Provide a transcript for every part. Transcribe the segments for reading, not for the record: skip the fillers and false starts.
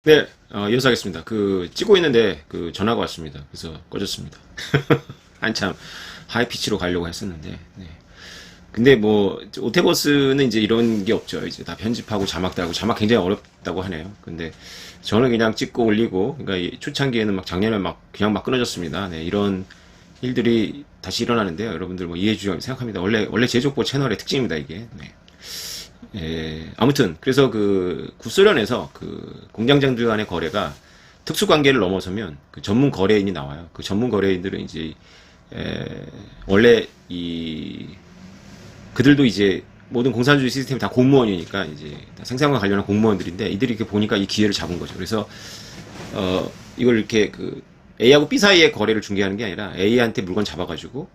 네, 이어서 하겠습니다. 찍고 있는데, 전화가 왔습니다. 그래서 꺼졌습니다. 한참 하이피치로 가려고 했었는데, 네. 근데 뭐, 오테버스는 이제 이런 게 없죠. 이제 다 편집하고 자막 달고, 자막 굉장히 어렵다고 하네요. 근데 저는 그냥 찍고 올리고, 그러니까 이 초창기에는 막 작년에 막, 그냥 막 끊어졌습니다. 네, 이런 일들이 다시 일어나는데요. 여러분들 뭐 이해해 주시면 생각합니다. 원래 제족보 채널의 특징입니다, 이게. 네. 예, 아무튼 그래서 구소련에서 공장장들 간의 거래가 특수관계를 넘어서면 전문 거래인이 나와요. 그 전문 거래인들은 이제 에, 원래 이 그들도 이제 모든 공산주의 시스템이 다 공무원이니까 이제 다 생산과 관련한 공무원들인데 이들이 이렇게 보니까 이 기회를 잡은 거죠. 그래서 이걸 이렇게 A하고 B 사이의 거래를 중개하는 게 아니라 A한테 물건 잡아가지고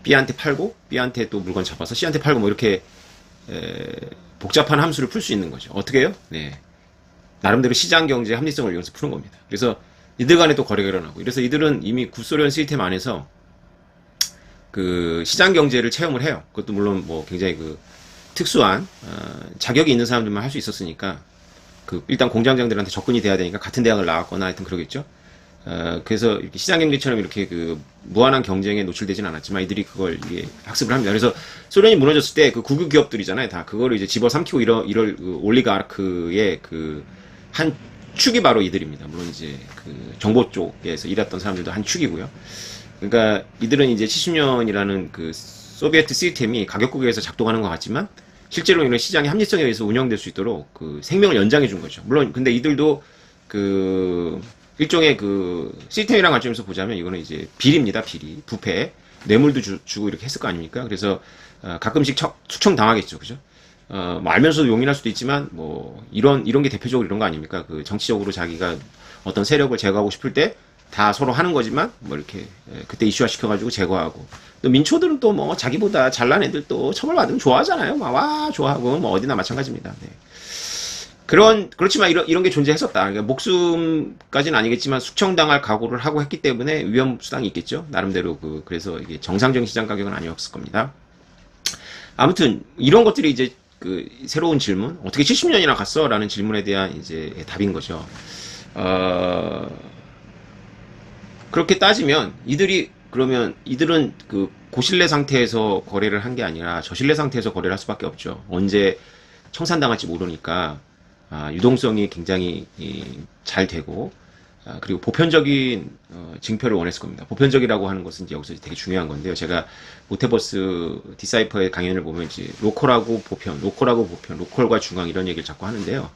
B한테 팔고 B한테 또 물건 잡아서 C한테 팔고 뭐 이렇게 복잡한 함수를 풀 수 있는 거죠. 어떻게 해요? 네. 나름대로 시장 경제 합리성을 이용해서 푸는 겁니다. 그래서 이들 간에 또 거래가 일어나고. 그래서 이들은 이미 구소련 시스템 안에서 시장 경제를 체험을 해요. 그것도 물론 뭐 굉장히 특수한, 자격이 있는 사람들만 할 수 있었으니까, 일단 공장장들한테 접근이 돼야 되니까 같은 대학을 나왔거나 하여튼 그러겠죠. 그래서 이렇게 시장 경제처럼 이렇게 무한한 경쟁에 노출되진 않았지만 이들이 그걸 이게 학습을 합니다. 그래서 소련이 무너졌을 때 국유 기업들이잖아요. 다 그거를 이제 집어삼키고 이럴 올리가르크의 한 축이 바로 이들입니다. 물론 이제 정보 쪽에서 일했던 사람들도 한 축이고요. 그러니까 이들은 이제 70년이라는 소비에트 시스템이 가격국에서 작동하는 것 같지만 실제로 이런 시장의 합리성에 의해서 운영될 수 있도록 생명을 연장해 준 거죠. 물론 근데 이들도 일종의 시스템이랑 관점에서 보자면 이거는 이제 비리입니다. 비리, 부패, 뇌물도 주고 이렇게 했을 거 아닙니까? 그래서 가끔씩 숙청 당하겠죠, 그죠? 뭐 알면서도 용인할 수도 있지만 뭐 이런 게 대표적으로 이런 거 아닙니까? 정치적으로 자기가 어떤 세력을 제거하고 싶을 때 다 서로 하는 거지만 뭐 이렇게 그때 이슈화 시켜가지고 제거하고 또 민초들은 또 뭐 자기보다 잘난 애들 또 처벌받으면 좋아하잖아요. 막 와 좋아하고 뭐 어디나 마찬가지입니다. 네. 그렇지만 이런 게 존재했었다. 그러니까 목숨까지는 아니겠지만 숙청당할 각오를 하고 했기 때문에 위험 수당이 있겠죠. 나름대로 그래서 이게 정상적인 시장 가격은 아니었을 겁니다. 아무튼 이런 것들이 이제 새로운 질문, 어떻게 70년이나 갔어? 라는 질문에 대한 이제 답인 거죠. 어, 그렇게 따지면 이들은 고실내 상태에서 거래를 한 게 아니라 저실내 상태에서 거래를 할 수밖에 없죠. 언제 청산당할지 모르니까 유동성이 굉장히 잘 되고 그리고 보편적인 징표를 원했을 겁니다. 보편적이라고 하는 것은 이제 여기서 되게 중요한 건데요. 제가 모테버스 디사이퍼의 강연을 보면 이제 로컬하고 보편, 로컬과 중앙 이런 얘기를 자꾸 하는데요.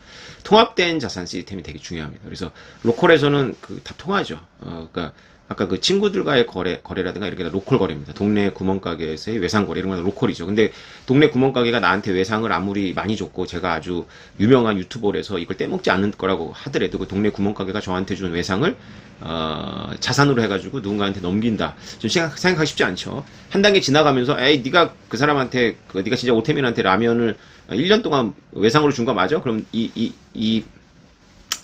통합된 자산 시스템이 되게 중요합니다. 그래서 로컬에서는 다 통하죠. 그러니까 아까 친구들과의 거래라든가 이렇게 다 로컬 거래입니다. 동네 구멍가게에서의 외상 거래 이런 건 로컬이죠. 근데 동네 구멍가게가 나한테 외상을 아무리 많이 줬고 제가 아주 유명한 유튜버라서 이걸 떼먹지 않을 거라고 하더라도 그 동네 구멍가게가 저한테 준 외상을 자산으로 해가지고 누군가한테 넘긴다. 좀 생각하기 쉽지 않죠. 한 단계 지나가면서 에이 네가 그 사람한테 네가 진짜 오태민한테 라면을 1년 동안 외상으로 준 거 맞아? 그럼 이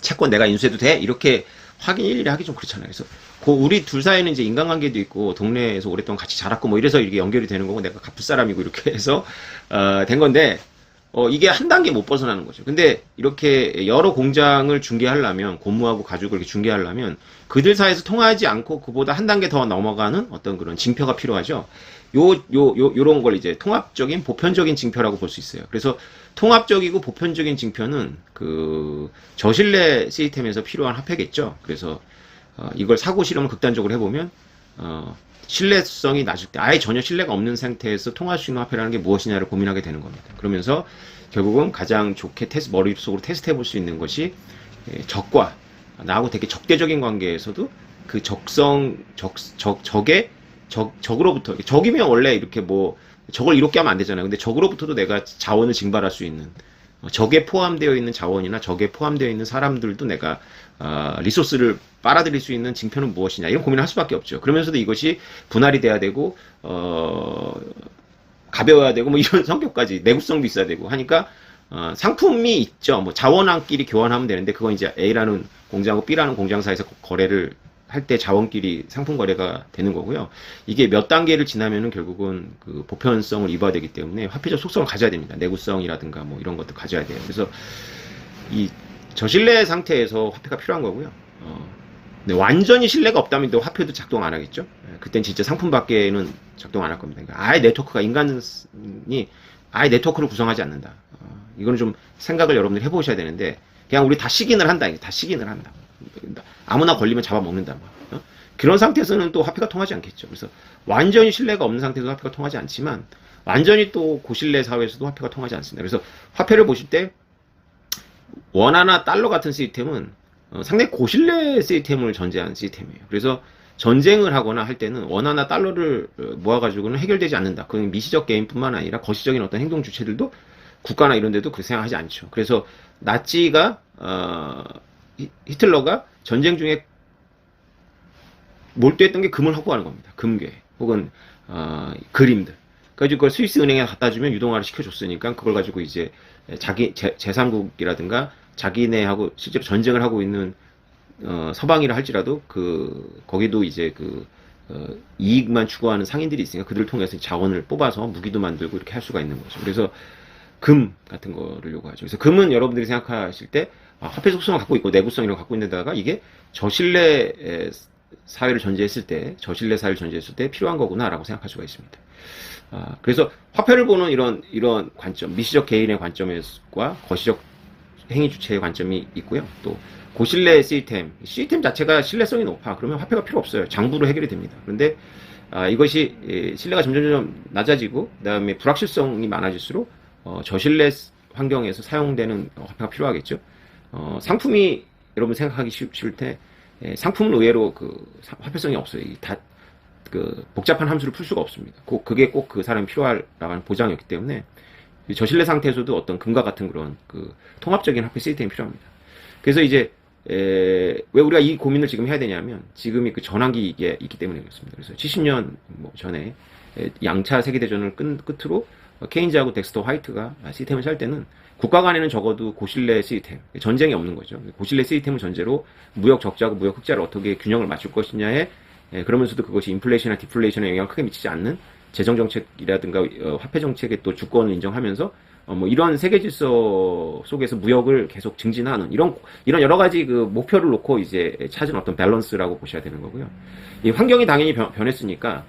채권 내가 인수해도 돼? 이렇게 확인 일일이 하기 좀 그렇잖아요. 그래서 우리 둘 사이는 이제 인간관계도 있고 동네에서 오랫동안 같이 자랐고 뭐 이래서 이게 연결이 되는 거고 내가 갚을 사람이고 이렇게 해서 된 건데 이게 한 단계 못 벗어나는 거죠. 근데 이렇게 여러 공장을 중개하려면 고무하고 가죽을 이렇게 중개하려면 그들 사이에서 통하지 않고 그보다 한 단계 더 넘어가는 어떤 그런 징표가 필요하죠. 요런 걸 이제 통합적인 보편적인 징표라고 볼 수 있어요. 그래서 통합적이고 보편적인 징표는 저신뢰 시스템에서 필요한 화폐겠죠. 그래서 이걸 사고 실험을 극단적으로 해보면 신뢰성이 낮을 때 아예 전혀 신뢰가 없는 상태에서 통할 수 있는 화폐라는 게 무엇이냐를 고민하게 되는 겁니다. 그러면서 결국은 가장 좋게 머릿속으로 테스트 해볼 수 있는 것이 적과 나하고 되게 적대적인 관계에서도 적으로부터 적이면 원래 이렇게 뭐 적을 이롭게 하면 안 되잖아요. 근데 적으로부터도 내가 자원을 징발할 수 있는 적에 포함되어 있는 자원이나 적에 포함되어 있는 사람들도 내가 리소스를 빨아들일 수 있는 징표는 무엇이냐 이런 고민을 할 수밖에 없죠. 그러면서도 이것이 분할이 돼야 되고 가벼워야 되고 뭐 이런 성격까지 내구성도 있어야 되고 하니까 상품이 있죠. 뭐 자원끼리 교환하면 되는데 그건 이제 A라는 공장하고 B라는 공장 사이에서 거래를 할 때 자원끼리 상품 거래가 되는 거고요. 이게 몇 단계를 지나면은 결국은 보편성을 입어야 되기 때문에 화폐적 속성을 가져야 됩니다. 내구성이라든가 뭐 이런 것도 가져야 돼요. 그래서 이 저신뢰 상태에서 화폐가 필요한 거고요. 네, 완전히 신뢰가 없다면 또 화폐도 작동 안 하겠죠. 그땐 진짜 상품밖에는 작동 안 할 겁니다. 그러니까 아예 네트워크가 인간이 아예 네트워크를 구성하지 않는다. 이거는 좀 생각을 여러분들이 해보셔야 되는데 그냥 우리 다 식인을 한다. 다 식인을 한다. 아무나 걸리면 잡아먹는다. 그런 상태에서는 또 화폐가 통하지 않겠죠. 그래서 완전히 신뢰가 없는 상태에서 화폐가 통하지 않지만 완전히 또 고신뢰 사회에서도 화폐가 통하지 않습니다. 그래서 화폐를 보실 때 원화나 달러 같은 시스템은 상당히 고신뢰 시스템을 전제한 시스템이에요. 그래서 전쟁을 하거나 할 때는 원화나 달러를 모아가지고는 해결되지 않는다. 그건 미시적 게임뿐만 아니라 거시적인 어떤 행동 주체들도 국가나 이런 데도 그렇게 생각하지 않죠. 그래서 나치가 히틀러가 전쟁 중에 몰두했던 게 금을 확보하는 겁니다. 금괴 혹은 그림들. 그래가지고 그걸 스위스 은행에 갖다 주면 유동화를 시켜줬으니까 그걸 가지고 이제 자기 제3국이라든가 자기네하고 실제로 전쟁을 하고 있는 서방이라 할지라도 거기도 이제 이익만 추구하는 상인들이 있으니까 그들을 통해서 자원을 뽑아서 무기도 만들고 이렇게 할 수가 있는 거죠. 그래서 금 같은 거를 요구하죠. 그래서 금은 여러분들이 생각하실 때 화폐 속성을 갖고 있고 내구성 이런 거 갖고 있는데다가 이게 저신뢰 사회를 전제했을 때, 저신뢰 사회를 전제했을 때 필요한 거구나라고 생각할 수가 있습니다. 그래서 화폐를 보는 이런 관점, 미시적 개인의 관점과 거시적 행위 주체의 관점이 있고요. 또 고신뢰 시스템 자체가 신뢰성이 높아. 그러면 화폐가 필요 없어요. 장부로 해결이 됩니다. 그런데 이것이 신뢰가 점점 낮아지고 그다음에 불확실성이 많아질수록 저신뢰 환경에서 사용되는 화폐가 필요하겠죠. 상품이 여러분 생각하기 쉬울 때 상품은 의외로 화폐성이 없어요. 복잡한 함수를 풀 수가 없습니다. 그게 꼭 그 사람이 필요하라는 보장이 없기 때문에 저신뢰 상태에서도 어떤 금과 같은 그런 통합적인 화폐 시스템이 필요합니다. 그래서 이제 왜 우리가 이 고민을 지금 해야 되냐면 지금이 전환기에 있기 때문에 그렇습니다. 그래서 70년 전에 양차 세계대전을 끝으로 케인즈하고 덱스터 화이트가 시스템을 짤 때는 국가 간에는 적어도 고신뢰 시스템, 전쟁이 없는 거죠. 고신뢰 시스템을 전제로 무역 적자하고 무역 흑자를 어떻게 균형을 맞출 것이냐에 그러면서도 그것이 인플레이션이나 디플레이션에 영향을 크게 미치지 않는 재정 정책이라든가 화폐 정책의 또 주권을 인정하면서 이런 세계 질서 속에서 무역을 계속 증진하는 이런 여러 가지 목표를 놓고 이제 찾은 어떤 밸런스라고 보셔야 되는 거고요. 이 환경이 당연히 변했으니까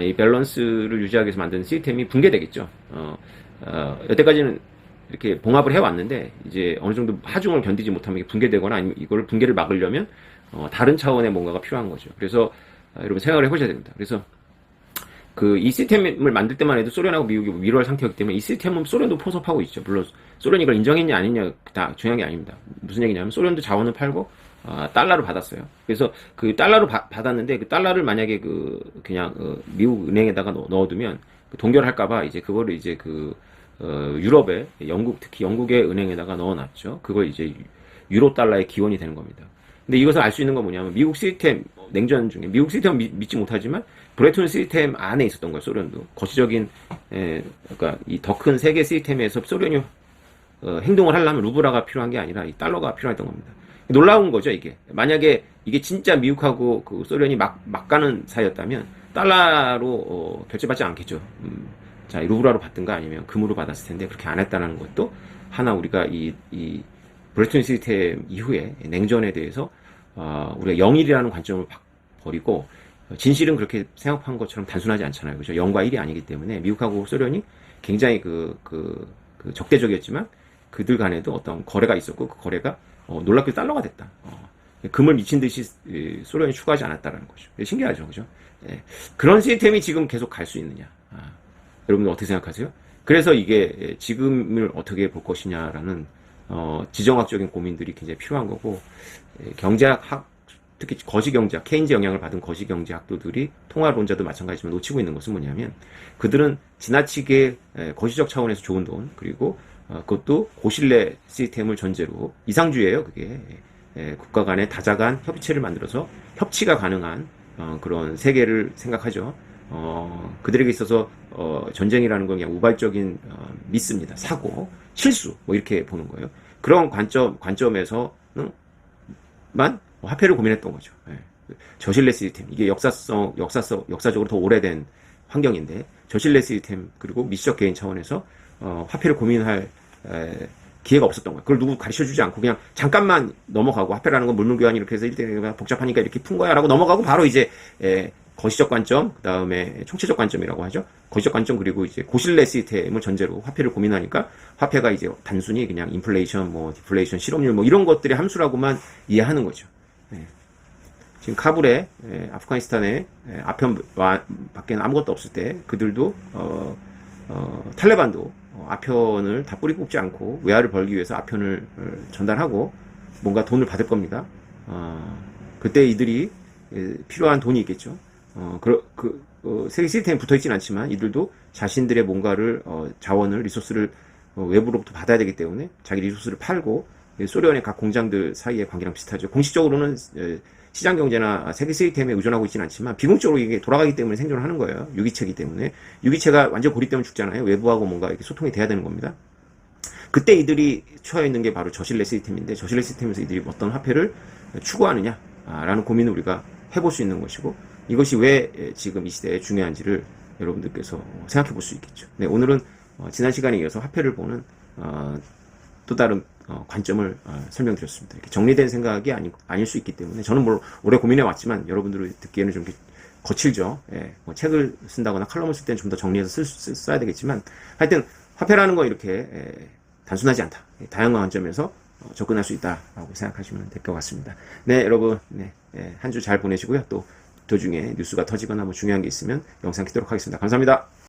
이 밸런스를 유지하기 위해서 만든 시스템이 붕괴되겠죠. 여태까지는 이렇게 봉합을 해왔는데 이제 어느 정도 하중을 견디지 못하면 이게 붕괴되거나 아니면 이걸 붕괴를 막으려면 다른 차원의 뭔가가 필요한 거죠. 그래서 여러분 생각을 해보셔야 됩니다. 그래서 이 시스템을 만들 때만 해도 소련하고 미국이 위로할 상태였기 때문에 이 시스템은 소련도 포섭하고 있죠. 물론 소련이 이걸 인정했냐 아니냐 다 중요한 게 아닙니다. 무슨 얘기냐면 소련도 자원을 팔고 달러로 받았어요. 그래서 달러로 받았는데 달러를 만약에 그냥 미국 은행에다가 넣어두면 동결할까봐 이제 그거를 이제 유럽의 특히 영국의 은행에다가 넣어놨죠. 그걸 이제 유로 달러의 기원이 되는 겁니다. 근데 이것을 알 수 있는 건 뭐냐면 미국 시스템 냉전 중에 미국 시스템은 믿지 못하지만 브레톤 시스템 안에 있었던 거예요. 소련도 거시적인 그러니까 이 더 큰 세계 시스템에서 소련이 행동을 하려면 루브라가 필요한 게 아니라 이 달러가 필요했던 겁니다. 놀라운 거죠 이게. 만약에 이게 진짜 미국하고 소련이 막 가는 사이였다면 달러로 결제받지 않겠죠. 자, 루브라로 받든가 아니면 금으로 받았을 텐데 그렇게 안 했다는 것도 하나 우리가 이 브레톤 시스템 이후에 냉전에 대해서 우리가 영일이라는 관점을 버리고 진실은 그렇게 생각한 것처럼 단순하지 않잖아요. 그죠? 0과 1이 아니기 때문에 미국하고 소련이 굉장히 적대적이었지만 그들 간에도 어떤 거래가 있었고 그 거래가 놀랍게 달러가 됐다. 금을 미친 듯이 소련이 추구하지 않았다라는 거죠. 신기하죠, 그죠? 그런 시스템이 지금 계속 갈 수 있느냐? 여러분들 어떻게 생각하세요? 그래서 이게 지금을 어떻게 볼 것이냐라는 지정학적인 고민들이 굉장히 필요한 거고 경제학 특히 거시경제학, 케인즈 영향을 받은 거시경제학도들이 통화론자도 마찬가지지만 놓치고 있는 것은 뭐냐면 그들은 지나치게 거시적 차원에서 좋은 돈 그리고 그것도 고신뢰 시스템을 전제로 이상주의예요. 그게 국가 간의 다자간 협의체를 만들어서 협치가 가능한 그런 세계를 생각하죠. 그들에게 있어서 전쟁이라는 건 그냥 우발적인 미스입니다. 사고, 실수 뭐 이렇게 보는 거예요. 그런 관점에서만 화폐를 고민했던 거죠. 저신뢰 시스템 이게 역사적으로 더 오래된 환경인데 저신뢰 시스템 그리고 미시적 개인 차원에서 화폐를 고민할 기회가 없었던 거예요. 그걸 누구 가르쳐 주지 않고 그냥 잠깐만 넘어가고 화폐라는 건 물물교환 이렇게 해서 1대1가 복잡하니까 이렇게 푼 거야 라고 넘어가고 바로 이제 거시적 관점, 그 다음에 총체적 관점이라고 하죠. 거시적 관점 그리고 이제 고실내 시스템을 전제로 화폐를 고민하니까 화폐가 이제 단순히 그냥 인플레이션, 뭐 디플레이션, 실업률 뭐 이런 것들의 함수라고만 이해하는 거죠. 지금 카불에 아프가니스탄에 아편 밖에는 아무것도 없을 때 그들도 탈레반도 아편을 다 뿌리 뽑지 않고 외화를 벌기 위해서 아편을 전달하고 뭔가 돈을 받을 겁니다. 그때 이들이 필요한 돈이 있겠죠. 세계 시스템에 붙어 있진 않지만 이들도 자신들의 뭔가를 자원을 리소스를 외부로부터 받아야 되기 때문에 자기 리소스를 팔고 소련의 각 공장들 사이의 관계랑 비슷하죠. 공식적으로는 시장 경제나 세계 시스템에 의존하고 있지는 않지만 비공적으로 이게 돌아가기 때문에 생존을 하는 거예요. 유기체이기 때문에. 유기체가 완전 고립되면 죽잖아요. 외부하고 뭔가 이렇게 소통이 돼야 되는 겁니다. 그때 이들이 처해 있는 게 바로 저신뢰 시스템인데 저신뢰 시스템에서 이들이 어떤 화폐를 추구하느냐라는 고민을 우리가 해볼 수 있는 것이고 이것이 왜 지금 이 시대에 중요한지를 여러분들께서 생각해 볼 수 있겠죠. 네, 오늘은 지난 시간에 이어서 화폐를 보는 또 다른 관점을 설명드렸습니다. 이렇게 정리된 생각이 아닐 수 있기 때문에 저는 뭐 오래 고민해 왔지만 여러분들이 듣기에는 좀 거칠죠. 예, 뭐 책을 쓴다거나 칼럼을 쓸 때는 좀 더 정리해서 써야 되겠지만 하여튼 화폐라는 건 이렇게 단순하지 않다. 다양한 관점에서 접근할 수 있다라고 생각하시면 될 것 같습니다. 네, 여러분, 네, 한 주 잘 보내시고요. 또 도중에 뉴스가 터지거나 뭐 중요한 게 있으면 영상 키도록 하겠습니다. 감사합니다.